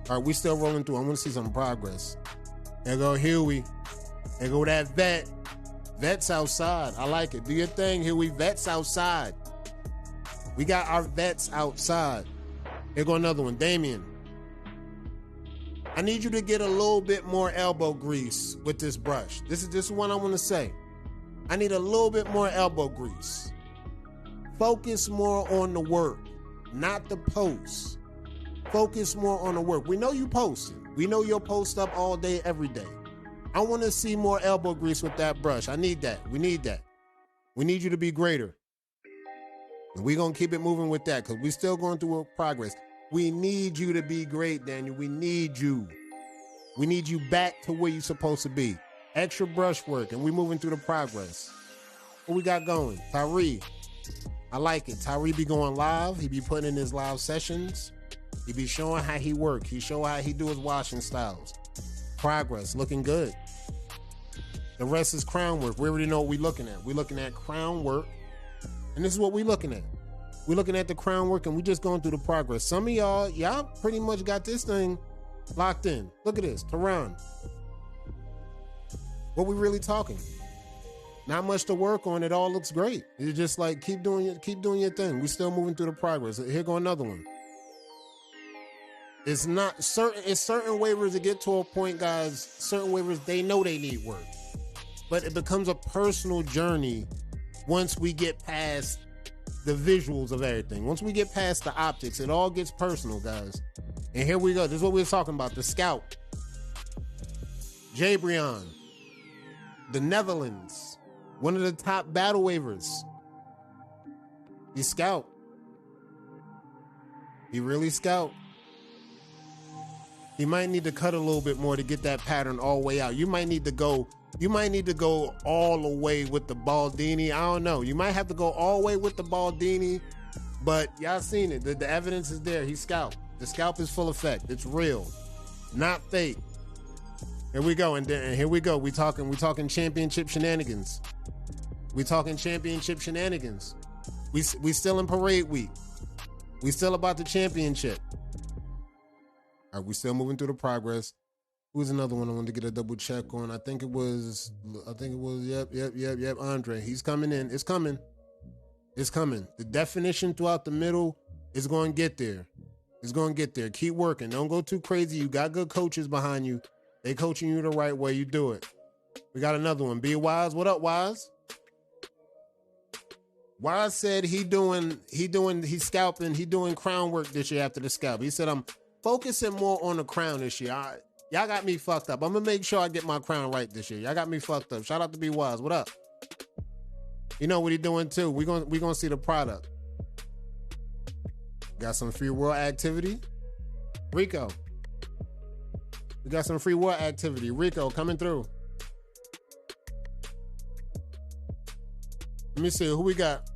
All right, we still rolling through. I want to see some progress. There go Huey. There go that vet. Vet's outside. I like it. Do your thing, Huey. Vet's outside. We got our vets outside. Here go another one. Damien. I need you to get a little bit more elbow grease with this brush. This is one I want to say. I need a little bit more elbow grease. Focus more on the work, not the post. Focus more on the work. We know you posting. We know you'll post up all day, every day. I want to see more elbow grease with that brush. I need that. We need that. We need you to be greater. And we're going to keep it moving with that because we're still going through progress. We need you to be great, Daniel. We need you. We need you back to where you're supposed to be. Extra brush work, and we're moving through the progress. What we got going? Tyree. I like it. Tyree be going live. He be putting in his live sessions. He be showing how he work. He show how he do his washing styles. Progress, looking good. The rest is crown work. We already know what we're looking at. We're looking at crown work. And this is what we're looking at. We're looking at the crown work and we just going through the progress. Some of y'all pretty much got this thing locked in. Look at this, Tehran. What we really talking? Not much to work on. It all looks great. It's just like keep doing your thing. We're still moving through the progress. Here go another one. It's not certain. It's certain waivers that get to a point, guys. Certain waivers, they know they need work, but it becomes a personal journey once we get past the visuals of everything. Once we get past the optics, it all gets personal, guys. And here we go. This is what we were talking about. The Scout, Jabrion, the Netherlands, one of the top battle waivers. He Scout. He really Scout. He might need to cut a little bit more to get that pattern all the way out. You might need to go all the way with the Baldini. I don't know. You might have to go all the way with the Baldini, but y'all seen it. The evidence is there. He's Scout. The scalp is full effect. It's real, not fake. Here we go, and here we go. We talking championship shenanigans. We talking championship shenanigans. We still in parade week. We still about the championship. All right, we still moving through the progress. Who's another one I wanted to get a double check on? I think it was, yep, Andre. He's coming in. It's coming. The definition throughout the middle is going to get there. It's going to get there. Keep working. Don't go too crazy. You got good coaches behind you. They coaching you the right way. You do it. We got another one. Be Wise. What up, Wise? Wise said he's scalping. He doing crown work this year after the scalp. He said, I'm focusing more on the crown this year. Y'all got me fucked up. I'm going to make sure I get my crown right this year. Y'all got me fucked up. Shout out to Be Wise. What up? You know what he doing too. We gonna see the product. Got some free world activity. Rico. We got some free what activity. Rico coming through. Let me see who we got.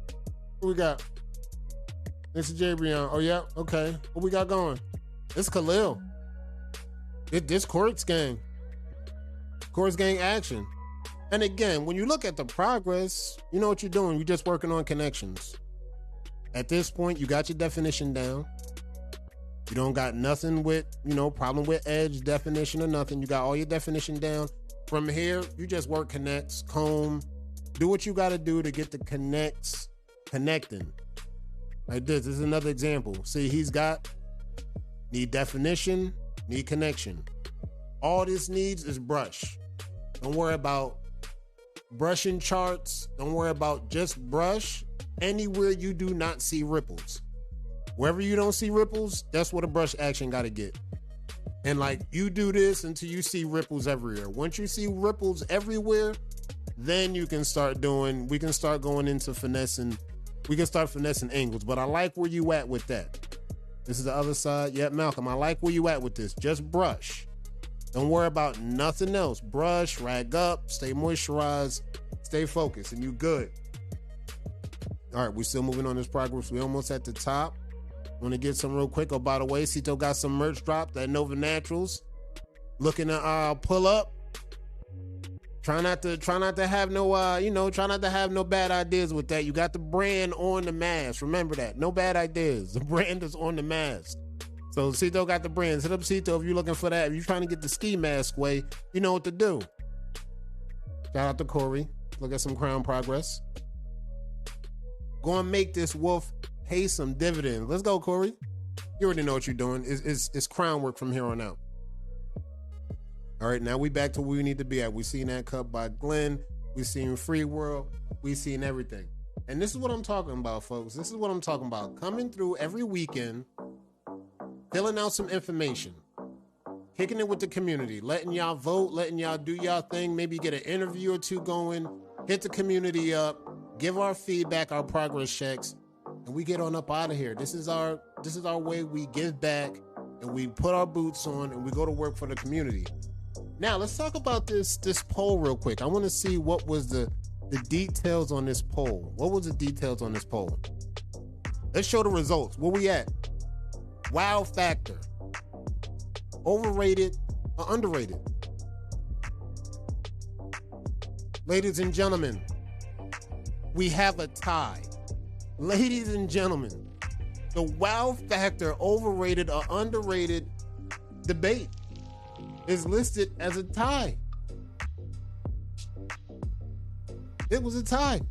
This is Jabrion. Oh yeah, okay. What we got going? It's Khalil. This Quartz gang. Quartz gang action. And again, when you look at the progress, you know what you're doing. You're just working on connections. At this point, you got your definition down. You don't got nothing with, problem with edge, definition, or nothing. You got all your definition down. From here, you just work connects, comb, do what you got to do to get the connects connecting. Like this is another example. See, need definition, need connection. All this needs is brush. Don't worry about brushing charts. Don't worry about just brush anywhere you do not see ripples. Wherever you don't see ripples, that's what a brush action got to get. And like you do this until you see ripples everywhere. Once you see ripples everywhere, then we can start going into finessing. We can start finessing angles. But I like where you at with that. This is the other side. Yeah, Malcolm, I like where you at with this. Just brush. Don't worry about nothing else. Brush, rag up, stay moisturized, stay focused, and you good. All right, we're still moving on this progress. We're almost at the top. Want to get some real quick. Oh, by the way, Cito got some merch dropped at Nova Naturals. Looking to pull up. Try not to have no bad ideas with that. You got the brand on the mask. Remember that. No bad ideas. The brand is on the mask. So Cito got the brands. Hit up Cito if you're looking for that. If you're trying to get the ski mask way, you know what to do. Shout out to Corey. Look at some crown progress. Go and make this wolf pay some dividends. Let's go, Corey. You already know what you're doing. It's crown work from here on out. All right, now we back to where we need to be at. We seen that cut by Glenn. We seen Free World. We seen everything. And this is what I'm talking about, folks. This is what I'm talking about. Coming through every weekend, filling out some information, kicking it with the community, letting y'all vote, letting y'all do y'all thing, maybe get an interview or two going, hit the community up, give our feedback, our progress checks, and we get on up out of here. This is our way we give back, and we put our boots on, and we go to work for the community. Now, let's talk about this poll real quick. I want to see what was the details on this poll. What was the details on this poll? Let's show the results. Where we at? Wow factor. Overrated or underrated? Ladies and gentlemen, we have a tie. Ladies and gentlemen, the wow factor overrated or underrated debate is listed as a tie. It was a tie.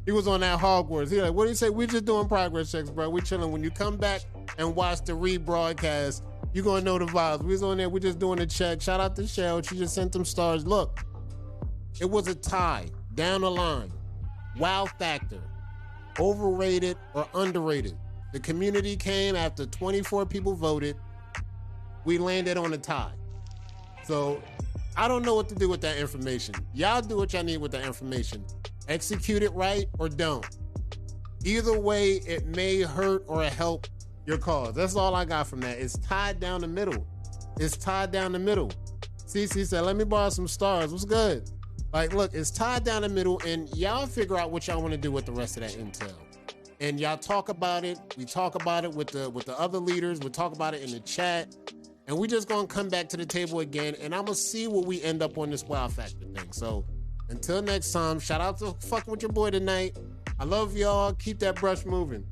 He was on that Hogwarts. He like, what do you say? We're just doing progress checks, bro. We chilling. When you come back and watch the rebroadcast, you're going to know the vibes. We was on there. We're just doing a check. Shout out to Shell. She just sent them stars. Look, it was a tie down the line. Wow factor. Overrated or underrated? The community came after 24 people voted. We landed on a tie. So I don't know what to do with that information. Y'all do what y'all need with that information. Execute it right or don't. Either way, it may hurt or help your cause. That's all I got from that. It's tied down the middle. It's tied down the middle. CC said, let me borrow some stars. What's good? Like, look, it's tied down the middle, and y'all figure out what y'all want to do with the rest of that intel. And y'all talk about it. We talk about it with the other leaders. We talk about it in the chat. And we just gonna come back to the table again, and I'm gonna see what we end up on this wow factor thing. So until next time, shout out to fucking with your boy tonight. I love y'all. Keep that brush moving.